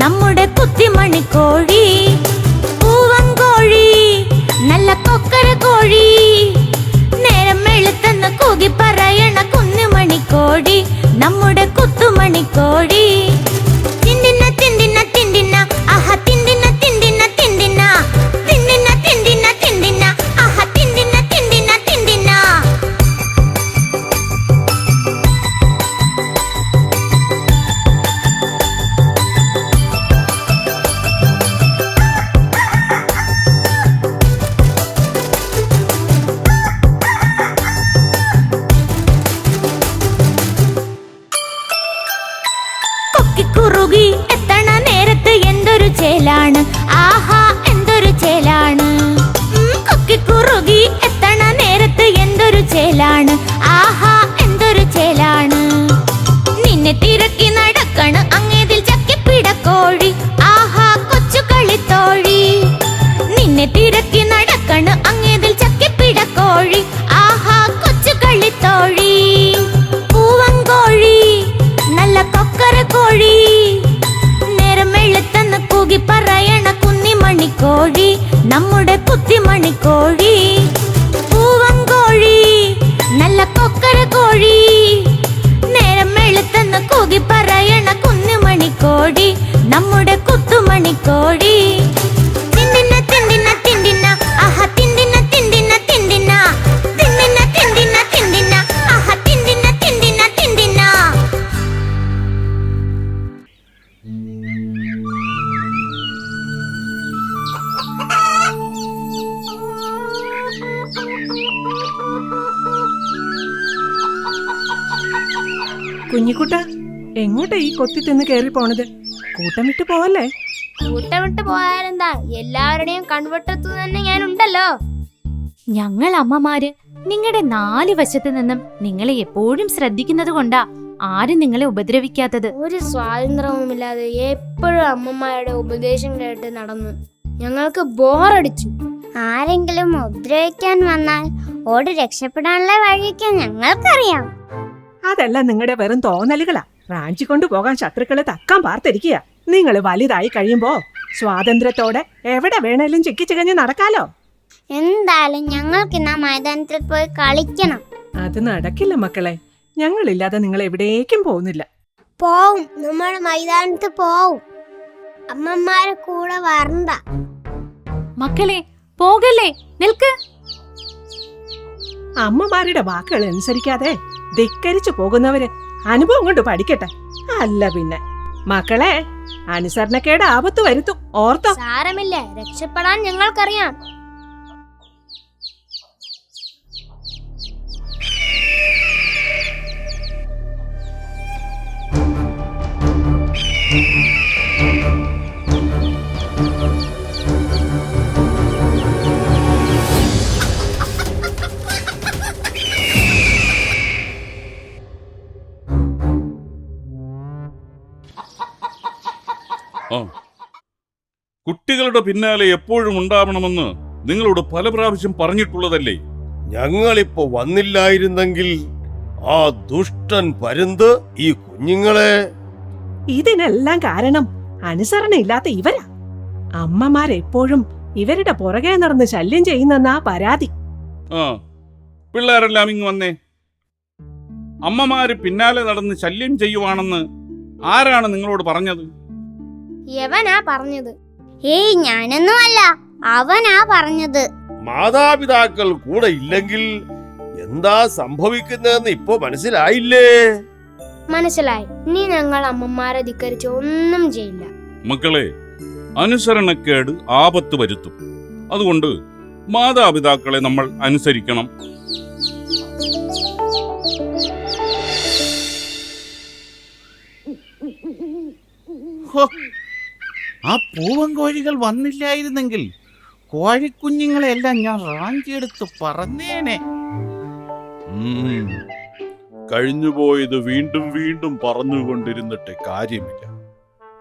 നമ്മുടെ കുത്തിമണിക്കോഴി. പൂവങ്കോഴി നല്ല കൊക്കര കോഴി, നേരം വെളുത്തെന്ന് കൂകി പറയണ കുഞ്ഞുമണിക്കോഴി, നമ്മുടെ കുത്തുമണിക്കോഴി. തിണ്ടിന തിണ്ടിന തിണ്ടിന ആഹ തിണ്ടിന തിണ്ടിന തിണ്ടിന തിണ്ടിന തിണ്ടിന തിണ്ടിന ആഹ തിണ്ടിന തിണ്ടിന തിണ്ടിന. കൊക്കിക്കുറുകി എത്തണ നേരത്ത് എന്തൊരു ചേലാണ്, ആഹാ എന്തൊരു ചേലാണ്. കൊക്കിക്കുറുകി എത്തണ നേരത്ത് എന്തൊരു ചേലാണ്, ആഹാ എന്തൊരു ചേലാണ്. നിന്നെ തിരക്കി നടക്കണ് അങ്ങേതിൽ ചക്കിപ്പിടക്കോഴി, ആഹാ കൊച്ചു കളിത്തോഴി. നിന്നെ തിരക്കി നടക്കണ് അങ്ങേതിൽ ചക്കിപ്പിടക്കോഴി, ആഹാ കൊച്ചു കളിത്തോഴി. പൂവങ്കോഴി നല്ല കൊക്കര കോഴി, നേരം വെളുത്തെന്ന് കൂകി പറയണ കുഞ്ഞിമണിക്കോഴി, നമ്മുടെ കുത്തിമണിക്കോഴി. പൂവങ്കോഴി നല്ല കൊക്കര കോഴി, നേരം വെളുത്തെന്ന് കൂകി പറയണ കുഞ്ഞിമണിക്കോഴി, നമ്മുടെ കുത്തുമണിക്കോഴി. തിണ്ടിന തിണ്ടിന തിണ്ടിന ആഹ തിണ്ടിന തിണ്ടിന തിണ്ടിന തിണ്ടിന തിണ്ടിന തിണ്ടിന ആഹ തിണ്ടിന തിണ്ടിന തിണ്ടിന. കുഞ്ഞിക്കുട്ട, എങ്ങോട്ടാ ഈ കൊത്തി തിന്ന് കേറി പോണത്? കൂട്ടം വിട്ട് പോവല്ലേ? കൂട്ടം വിട്ട് പോയാലെന്താ, എല്ലാവരുടെയും കൺവെട്ടത്തു തന്നെ ഞാനുണ്ടല്ലോ. ഞങ്ങൾ അമ്മമാര് നിങ്ങളുടെ 4 വശത്ത് നിന്നും നിങ്ങളെ എപ്പോഴും ശ്രദ്ധിക്കുന്നത് കൊണ്ടാ ആരും നിങ്ങളെ ഉപദ്രവിക്കാത്തത്. ഒരു സ്വാതന്ത്ര്യവുമില്ലാതെ എപ്പോഴും അമ്മമാരുടെ ഉപദേശം കേട്ട് നടന്നു ഞങ്ങൾക്ക് ബോറടിച്ചു. ആരെങ്കിലും ഉപദ്രവിക്കാൻ വന്നാൽ ഓടി രക്ഷപ്പെടാനുള്ള വഴിയൊക്കെ ഞങ്ങൾക്കറിയാം. അതെല്ലാം നിങ്ങളുടെ വെറും തോന്നലുകളാ. റാഞ്ചി കൊണ്ടുപോകാൻ ശത്രുക്കളെ തക്കാൻ പാർത്തിരിക്കുക. നിങ്ങൾ വലുതായി കഴിയുമ്പോ സ്വാതന്ത്ര്യത്തോടെ എവിടെ വേണേലും ചിക്കിച്ചികഞ്ഞ് നടക്കാലോ. എന്തായാലും ഞങ്ങൾക്ക് ഇന്ന് മൈതാനത്തിൽ പോയി കളിക്കണം. അത് നടക്കില്ല മക്കളെ. ഞങ്ങളില്ലാതെ നിങ്ങൾ എവിടേക്കും പോകുന്നില്ല. പോവും, നമ്മൾ മൈതാനത്ത് പോവും. അമ്മമാരെ കൂടെ വരണ്ട. മക്കളെ പോകല്ലേ, നിൽക്ക്. അമ്മമാരുടെ വാക്കുകൾ അനുസരിക്കാതെ ധിക്കരിച്ചു പോകുന്നവര് അനുഭവം കൊണ്ട് പഠിക്കട്ടെ. അല്ല പിന്നെ മക്കളെ, അനുസരണക്കേട് ആപത്ത് വരുത്തും, ഓർത്തോ. സാരമില്ല, രക്ഷപ്പെടാൻ ഞങ്ങൾക്കറിയാം. കുട്ടികളുടെ പിന്നാലെ എപ്പോഴും ഉണ്ടാവണമെന്ന് നിങ്ങളോട് പല പ്രാവശ്യം പറഞ്ഞിട്ടുള്ളതല്ലേ? ഞങ്ങളിപ്പോ വന്നില്ലായിരുന്നെങ്കിൽ ആ ദുഷ്ടൻ പരുന്ത് ഈ കുഞ്ഞുങ്ങളെ. ഇതിനെല്ലാം കാരണം അനുസരണയില്ലാത്ത ഇവരാ. അമ്മമാരെപ്പോഴും ഇവരുടെ പുറകെ നടന്ന് ശല്യം ചെയ്യുന്നെന്നാ പരാതി. പിള്ളേരെല്ലാം ഇങ്ങ് വന്നേ. അമ്മമാര് പിന്നാലെ നടന്ന് ശല്യം ചെയ്യുവാണെന്ന് ആരാണ് നിങ്ങളോട് പറഞ്ഞത്? യവനാ പറഞ്ഞത്. ഏയ്, ഞാനൊന്നുമല്ല, അവനാ പറഞ്ഞത്. മാതാപിതാക്കൾ കൂടെ ഇല്ലെങ്കിൽ എന്താ സംഭവിക്കുന്നതെന്ന് ഇപ്പൊ മനസ്സിലായില്ലേ? മനസ്സിലായി. ഇനി ഞങ്ങൾ അമ്മമാരെ ധിക്കരിച്ച് ഒന്നും ചെയ്യില്ല. മക്കളെ, അനുസരണക്കേട് ആപത്ത് വരുത്തും. അതുകൊണ്ട് മാതാപിതാക്കളെ നമ്മൾ അനുസരിക്കണം. ആ പൂവൻകോഴികൾ വന്നില്ലായിരുന്നെങ്കിൽ കോഴിക്കുഞ്ഞുങ്ങളെല്ലാം ഞാൻ റാഞ്ചിയെടുത്ത് പറന്നേനെ. കഴിഞ്ഞുപോയത് വീണ്ടും വീണ്ടും പറഞ്ഞുകൊണ്ടിരുന്നിട്ട് കാര്യമില്ല.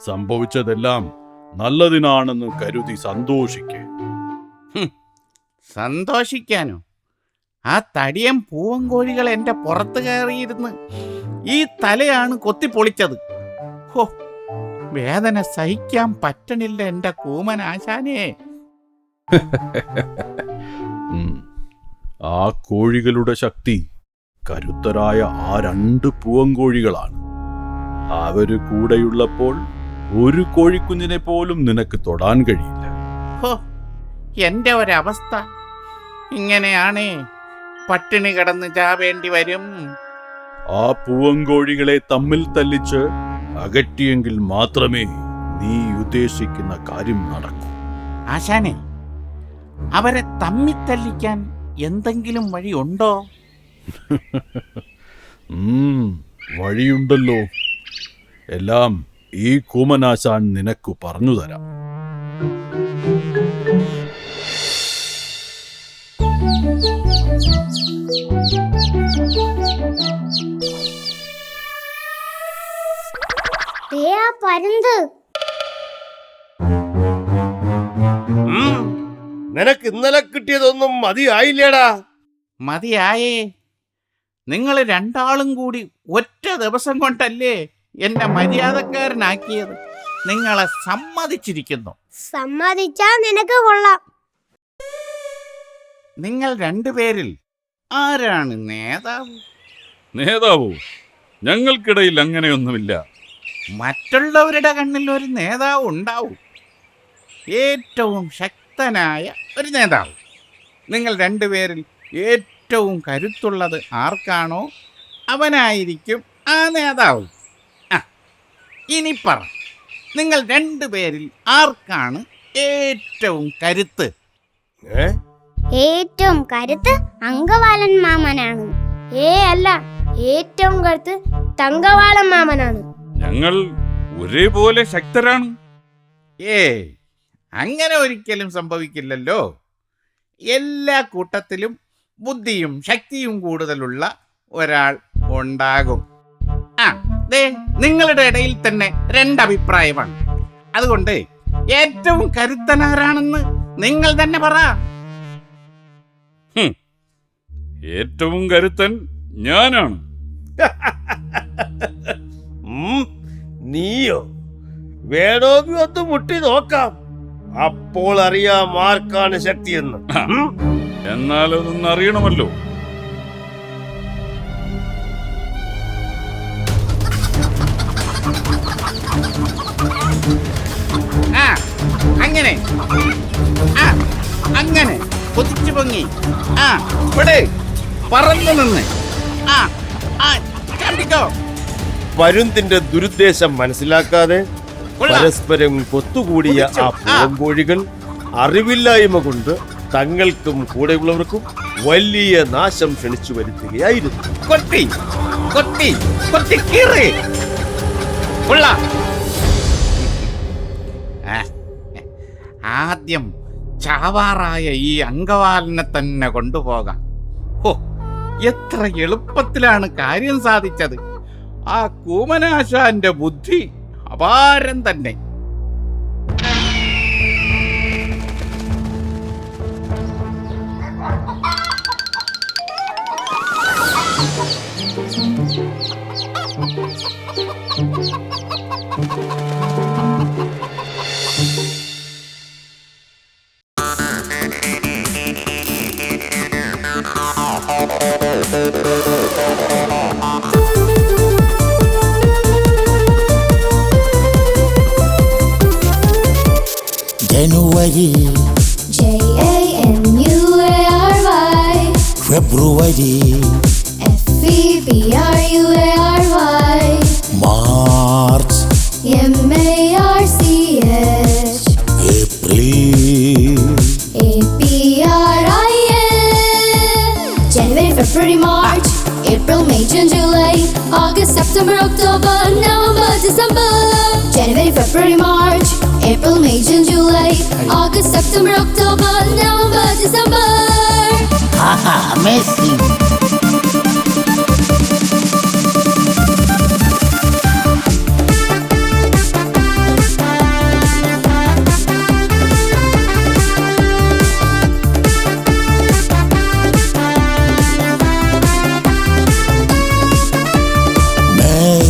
സംഭവിച്ചതെല്ലാം നല്ലതിനാണെന്ന് കരുതി സന്തോഷിക്കേ. സന്തോഷിക്കാനോ? ആ തടിയൻ പൂവൻകോഴികൾ എന്റെ പുറത്ത് കയറിയിരുന്ന് ഈ തലയാണ് കൊത്തിപ്പൊളിച്ചത്. ഹോ, വേദന സഹിക്കാൻ പറ്റണില്ല എന്റെ കൂമനാശാനെ. ആ കോഴികളുടെ ശക്തി കരുത്തരായ ആ 2 പൂവൻകോഴികളാണ്. അവര് കൂടെയുള്ളപ്പോൾ ഒരു കോഴിക്കുഞ്ഞിനെ പോലും നിനക്ക് തൊടാൻ കഴിയില്ല. ഹോ, എന്റെ ഒരവസ്ഥ ഇങ്ങനെയാണേ. പട്ടിണി കിടന്ന് ചാവേണ്ടി വരും. ആ പൂവൻകോഴികളെ തമ്മിൽ തല്ലിച്ച് അകറ്റിയെങ്കിൽ മാത്രമേ നീ ഉദ്ദേശിക്കുന്ന കാര്യം നടക്കൂ. ആശാനെ, അവരെ തമ്മിത്തല്ലിക്കാൻ എന്തെങ്കിലും വഴി ഉണ്ടോ? വഴിയുണ്ടല്ലോ. എല്ലാം ഈ കൂമനാശാൻ നിനക്കു പറഞ്ഞു തരാം. പരുന്ത് നിനക്ക് ഇന്നലെ കിട്ടിയതൊന്നും മതിയായില്ലേടാ? മതിയായേ. നിങ്ങൾ 2 കൂടി ഒറ്റ ദിവസം കൊണ്ടല്ലേ എന്നെ മര്യാദക്കാരനാക്കിയത്. നിങ്ങളെ സമ്മതിച്ചിരിക്കുന്നു. സമ്മതിച്ചാ നിനക്ക് കൊള്ളാം. നിങ്ങൾ 2 പേരിൽ ആരാണ് നേതാവ്? നേതാവോ? ഞങ്ങൾക്കിടയിൽ അങ്ങനെയൊന്നുമില്ല. മറ്റുള്ളവരുടെ കണ്ണിൽ ഒരു നേതാവ് ഉണ്ടാവും. ഏറ്റവും ശക്തനായ ഒരു നേതാവ്. നിങ്ങൾ 2 പേരിൽ ഏറ്റവും കരുത്തുള്ളത് ആർക്കാണോ അവനായിരിക്കും ആ നേതാവ്. ഇനി പറ, നിങ്ങൾ 2 പേരിൽ ആർക്കാണ് ഏറ്റവും കരുത്ത്? ഏറ്റവും കരുത്ത് അങ്കവാലൻ മാമനാണ്. അല്ല, ഏറ്റവും കരുത്ത് തങ്കവാളൻ മാമനാണ്. ഞങ്ങൾ ഒരേപോലെ ശക്തരാണ്. അങ്ങനെ ഒരിക്കലും സംഭവിക്കില്ലല്ലോ. എല്ലാ കൂട്ടത്തിലും ബുദ്ധിയും ശക്തിയും കൂടുതലുള്ള ഒരാൾ ഉണ്ടാകും. നിങ്ങളുടെ ഇടയിൽ തന്നെ 2 അഭിപ്രായമാണ്. അതുകൊണ്ട് ഏറ്റവും കരുത്തനാരാണെന്ന് നിങ്ങൾ തന്നെ പറ. ഏറ്റവും കരുത്തൻ ഞാനാണ്. നീയോ? വേണമെങ്കിൽ ഒന്ന് മുട്ടി നോക്കാം. അപ്പോൾ അറിയാം ആർക്കാണ് ശക്തിയെന്ന്. എന്നാലതൊന്നും അറിയണമല്ലോ. അങ്ങനെ അങ്ങനെ കൊതിച്ചു പൊങ്ങി ഇവിടെ പറന്നു നിന്ന് കണ്ടിക്കോ. പരുന്തിന്റെ ദുരുദ്ദേശം മനസ്സിലാക്കാതെ പരസ്പരം കൊത്തുകൂടിയ ആ പൂവൻകോഴികൾ അറിവില്ലായ്മ കൊണ്ട് തങ്ങൾക്കും കൂടെയുള്ളവർക്കും വലിയ നാശം ക്ഷണിച്ചു വരുത്തുകയായിരുന്നു. കൊത്തി കൊത്തി കൊത്തി കീറി. ആദ്യം ചാവാറായ ഈ അങ്കവാലനെ തന്നെ കൊണ്ടുപോകാം. എത്ര എളുപ്പത്തിലാണ് കാര്യം സാധിച്ചത്. ആ കൂമനാശാന്റെ ബുദ്ധി അപാരം തന്നെ. January, January, February, February, March, March, April, April, January, February, March, April, May, June, July, August, September, October, November, December. January, February, March, April, May, June, July, August, September, October, November, December. haha, amazing. May,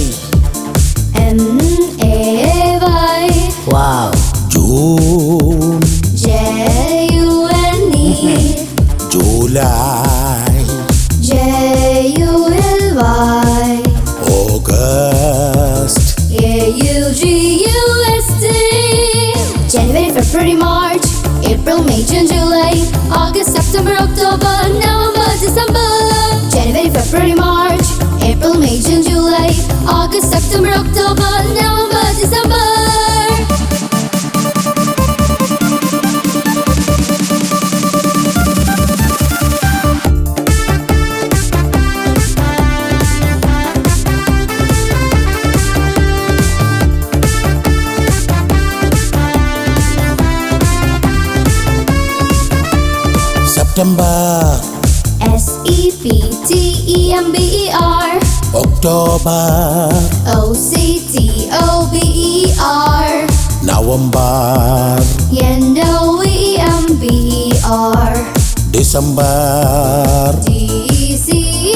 September, October, November, December. January, February, March, April, May, June, July, August, September, October, November, December. September, September, October, October, November, November, December, December.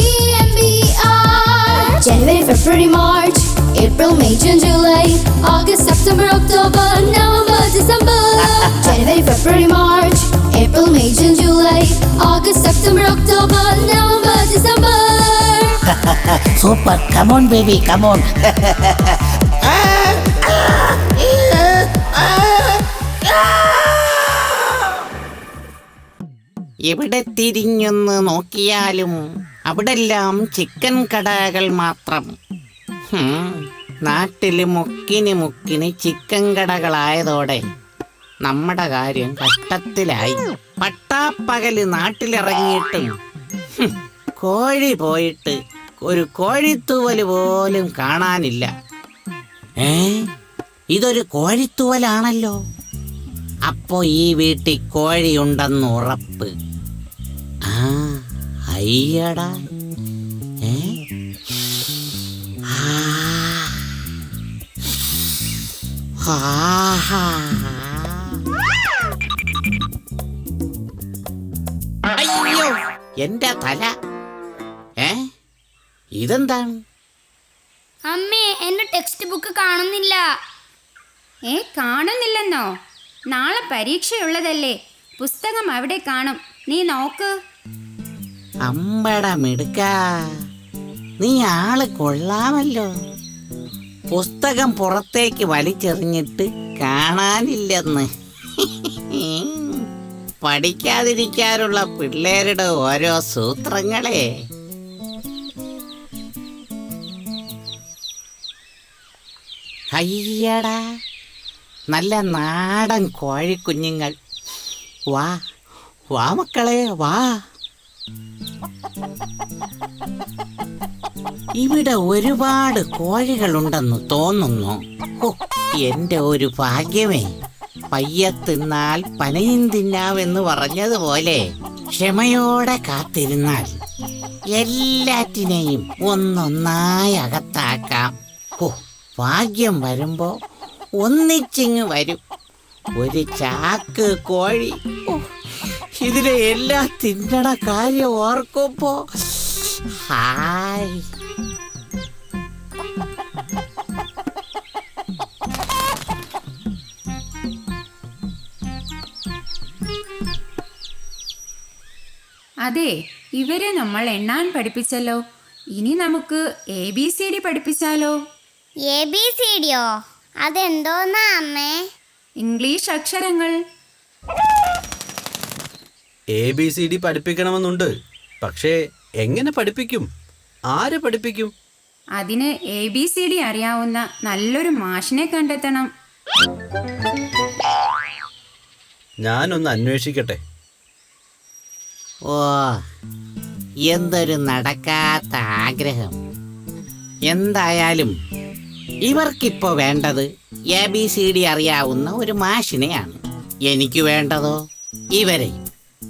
January, February, March, April, May, June, July, August, September, October, November, December. January, February, March, April, May, June, July, August, September, October, November, December. super. Come on, baby, come on. എവിടെ തിരിഞ്ഞൊന്ന് നോക്കിയാലും അവിടെല്ലാം chicken കടകൾ മാത്രം. നാട്ടില് മുക്കിന് chicken കടകളായതോടെ നമ്മുടെ കാര്യം കഷ്ടത്തിലായി. പട്ടാപ്പകല് നാട്ടിലിറങ്ങിയിട്ടും കോഴി പോയിട്ട് ഒരു കോഴിത്തൂവല് പോലും കാണാനില്ല. ഇതൊരു കോഴിത്തൂവലാണല്ലോ. അപ്പോ ഈ വീട്ടിൽ കോഴിയുണ്ടെന്ന് ഉറപ്പ്. അയ്യടാ, അയ്യോ എന്റെ തല. ഇതെന്താണ്? അമ്മേ, എന്റെ ടെക്സ്റ്റ് ബുക്ക് കാണുന്നില്ല. കാണുന്നില്ലെന്നോ? നാളെ പരീക്ഷയുള്ളതല്ലേ, പുസ്തകം അവിടെ കാണും, നീ നോക്ക്. അമ്പട മിടുക്ക, നീ ആള് കൊള്ളാമല്ലോ. പുസ്തകം പുറത്തേക്ക് വലിച്ചെറിഞ്ഞിട്ട് കാണാനില്ലെന്ന്. പഠിക്കാതിരിക്കാനുള്ള പിള്ളേരുടെ ഓരോ സൂത്രങ്ങളെ. അയ്യടാ, നല്ല നാടൻ കോഴിക്കുഞ്ഞുങ്ങൾ. വാ വാ മക്കളെ വാ. ഇവിടെ ഒരുപാട് കോഴികളുണ്ടെന്ന് തോന്നുന്നു. എന്റെ ഒരു ഭാഗ്യമേ. പയ്യെ തിന്നാൽ പനയും തിന്നാമെന്ന് പറഞ്ഞതുപോലെ ക്ഷമയോടെ കാത്തിരുന്നാൽ എല്ലാറ്റിനെയും ഒന്നൊന്നായി അകത്താക്കാം. ഭാഗ്യം വരുമ്പോ ഒന്നിച്ചിങ് വരും ഒരു ചാക്ക് കോഴി. ഇതിലെ എല്ലാം തിന്നണ കാര്യം ഓർക്കുമ്പോ ഹായ്. അതെ, ഇവരെ നമ്മൾ എണ്ണാൻ പഠിപ്പിച്ചല്ലോ. ഇനി നമുക്ക് ABCD പഠിപ്പിച്ചാലോ? ABCD യോ? അതെന്തോന്നാ അമ്മേ? ഇംഗ്ലീഷ് അക്ഷരങ്ങൾ. ABCD പഠിപ്പിക്കണമെന്നുണ്ട്. പക്ഷേ എങ്ങനെ പഠിപ്പിക്കും? ആര് പഠിപ്പിക്കും? അതിന് ABCD അറിയാവുന്ന നല്ലൊരു മാഷിനെ കണ്ടെത്തണം. ഞാനൊന്ന് അന്വേഷിക്കട്ടെ. ഓ, എന്തൊരു നടക്കാത്ത ആഗ്രഹം. എന്തായാലും ഇവർക്കിപ്പോ വേണ്ടത് ABCD അറിയാവുന്ന ഒരു മാഷിനെയാണ്. എനിക്ക് വേണ്ടതോ ഇവരെ.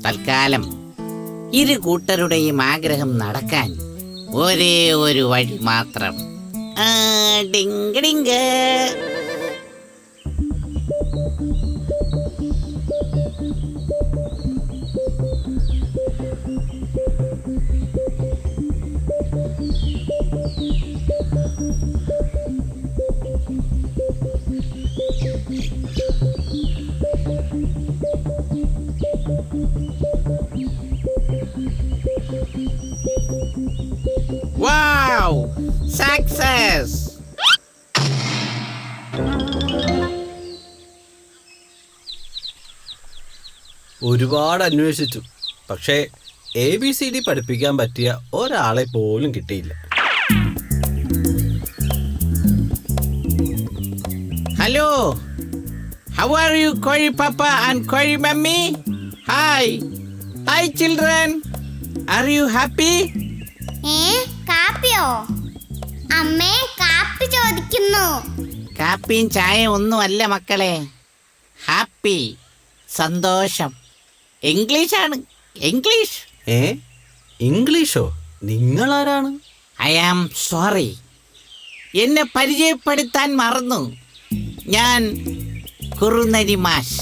തൽക്കാലം ഇരു കൂട്ടരുടെയും ആഗ്രഹം നടക്കാൻ ഒരേ ഒരു വഴി മാത്രം. Ding Ding. Wow! Success! ഒരുപാട് അന്വേഷിച്ചു. പക്ഷേ ABCD പഠിപ്പിക്കാൻ പറ്റിയ ഒരാളെ പോലും കിട്ടിയില്ല. ഹലോ, ഹൗ ആർ യു കോഴി പാപ്പ ആൻഡ് കോഴി mummy? Hi hi children, are you happy? കാപ്പിയോ? അമ്മേ, കാപ്പി ചോദിക്കുന്നു. കാപ്പിയും ചായ ഒന്നുമല്ല മക്കളെ, ഹാപ്പി, സന്തോഷം. ഇംഗ്ലീഷാണ്, ഇംഗ്ലീഷ്. ഇംഗ്ലീഷോ? നിങ്ങളാരാണ്? ഐ ആം സോറി, എന്നെ പരിചയപ്പെടുത്താൻ മറന്നു. ഞാൻ കുറുനരി മാഷ്,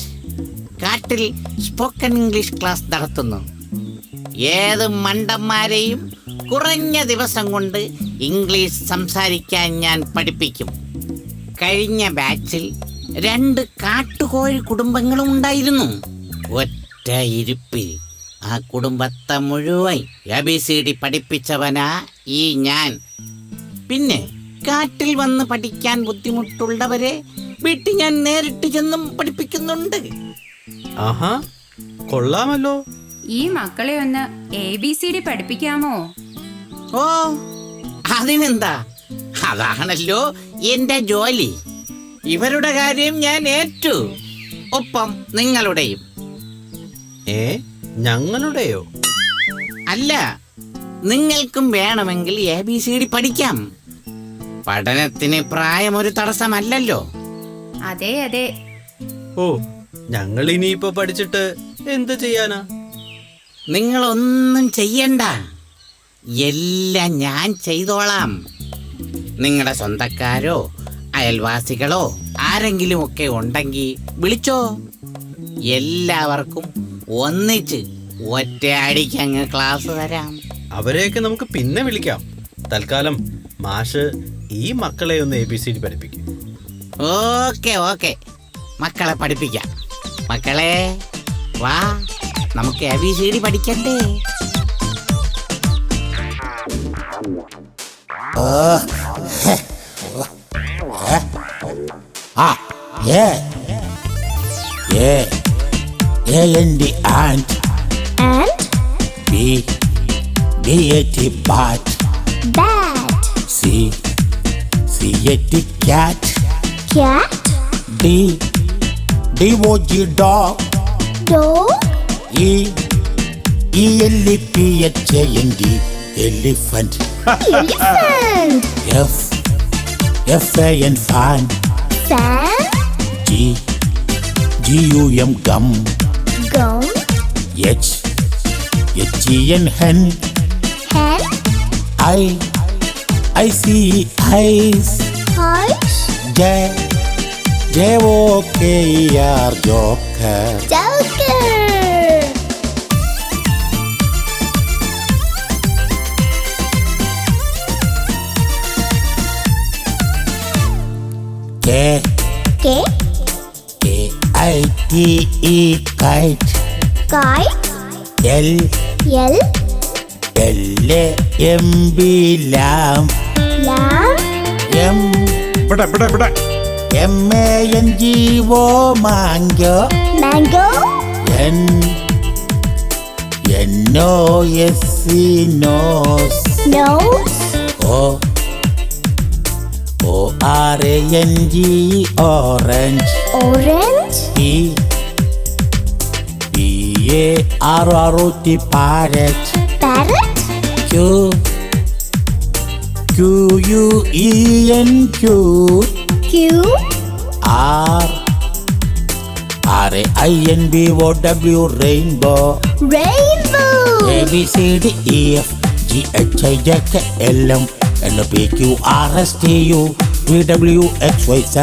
കാട്ടിൽ സ്പോക്കൺ ഇംഗ്ലീഷ് ക്ലാസ് നടത്തുന്നു. ഏത് മണ്ടന്മാരെയും കുറഞ്ഞ ദിവസം കൊണ്ട് ഇംഗ്ലീഷ് സംസാരിക്കാൻ ഞാൻ പഠിപ്പിക്കും. കഴിഞ്ഞ ബാച്ചിൽ 2 കാട്ടുകോഴി കുടുംബങ്ങളും ഉണ്ടായിരുന്നു. ഒറ്റ ഇരിപ്പിൽ ആ കുടുംബത്തെ മുഴുവൻ ABCD പഠിപ്പിച്ചവനാ ഈ ഞാൻ. പിന്നെ കാട്ടിൽ വന്ന് പഠിക്കാൻ ബുദ്ധിമുട്ടുള്ളവരെ വീട്ടിൽ ഞാൻ നേരിട്ട് ചെന്നും പഠിപ്പിക്കുന്നുണ്ട്. ആഹാ, കൊള്ളാമല്ലോ. ഈ മക്കളെ ഒന്ന് ABCD പഠിപ്പിക്കാമോ? ഓ, അതിനെന്താ, അതാണല്ലോ എന്റെ ജോലി. ഇവരുടെ കാര്യം ഞാൻ ഏറ്റു, ഒപ്പം നിങ്ങളുടെയും. ഞങ്ങളുടെയോ? അല്ല, നിങ്ങൾക്കും വേണമെങ്കിൽ ABCD പഠിക്കാം. പഠനത്തിന് പ്രായം ഒരു തടസ്സമല്ലല്ലോ. അതെ അതെ. ഓ, ഞങ്ങൾ ഇനിയിപ്പോ പഠിച്ചിട്ട് എന്ത് ചെയ്യാനാ? നിങ്ങളൊന്നും ചെയ്യണ്ട, എല്ലാം ഞാൻ ചെയ്തോളാം. നിങ്ങളുടെ സ്വന്തക്കാരോ അയൽവാസികളോ ആരെങ്കിലും ഒക്കെ ഉണ്ടെങ്കിൽ വിളിച്ചോ. എല്ലാവർക്കും ഒന്നിച്ച് ഒറ്റയടിക്ക് അങ്ങ് ക്ലാസ് തരാം. അവരെയൊക്കെ നമുക്ക് പിന്നെ വിളിക്കാം. തൽക്കാലം മാഷ് ഈ മക്കളെ ഒന്ന് ABCD പഠിപ്പിക്കും. ഓക്കെ ഓക്കെ, മക്കളെ പഠിപ്പിക്കാം. മക്കളെ വാ, നമുക്ക് ABCD പഠിക്കണ്ടേ? A-N-D ant. And B-A-T bat. bat. C-A-T cat. Cat. D-O-G dog. Dog. E-L-E-P-H-A-N-D elephant. Elephant. F-A-N fan. Fan. G-U-M gum. Gum. H-E-N hen. Hen. I-C-E-eyes. Eyes. J-O-K-E-R joker. Joker. K. I-T-E kite. Kite. L. L-A-M-B lamb. Lamb. M-A-N-G-O mango. Mango. N-O-S-E nose. Nose. O-R-A-N-G orange. Orange. P-A-R-R-O-T parrot. Parrot. Q-U-E-N cute. Q. R-A-I-N-B-O-W rainbow. Rainbow. A-B-C-D-E-F-G-H-I-J-K-L-M N-O-P-Q-R-S-T-U V-W-X-Y-Z.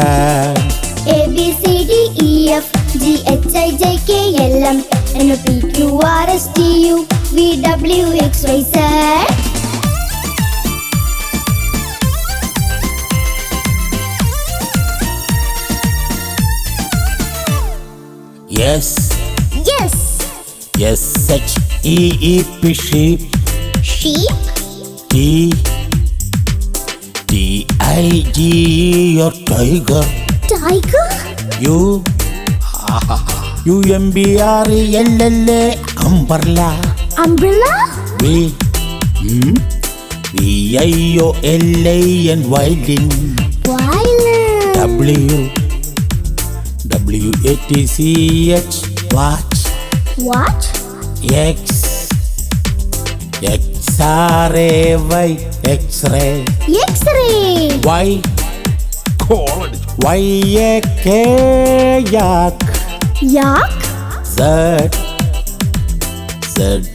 A-B-C-D-E-F-G-H-I-J-K-L-M N-O-P-Q-R-S-T-U V-W-X-Y-Z. Yes. Yes. S-H-E-E-P sheep. Sheep. T-I-G-E your tiger. Tiger. U-M-B-R-E-L-L-A umbrella. Umbrella? VIOLAN violin. Violin. WATCH watch. What? XRAY X-ray. X-ray. YAK yak. Yak?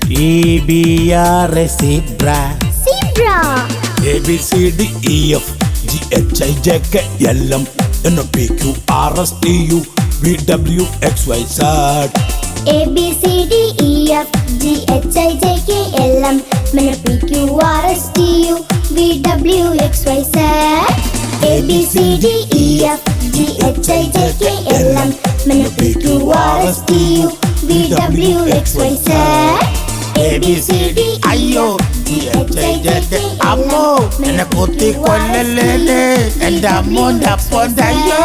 ZEBR zebra. Zebra. ABCDEF GHIJK LM NPQ RSTU VWXYZ. ABCDEF GHIJK LM NPQRSTU VWXYZ. ABCDEF GHIJK LM NPQRSTU VWXYZ. അയ്യോ അമ്മോ എന്നെ കുത്തിക്കൊല്ലല്ലേ എന്റെ അമ്മോന്റെ അപ്പോന്റെ അയ്യോ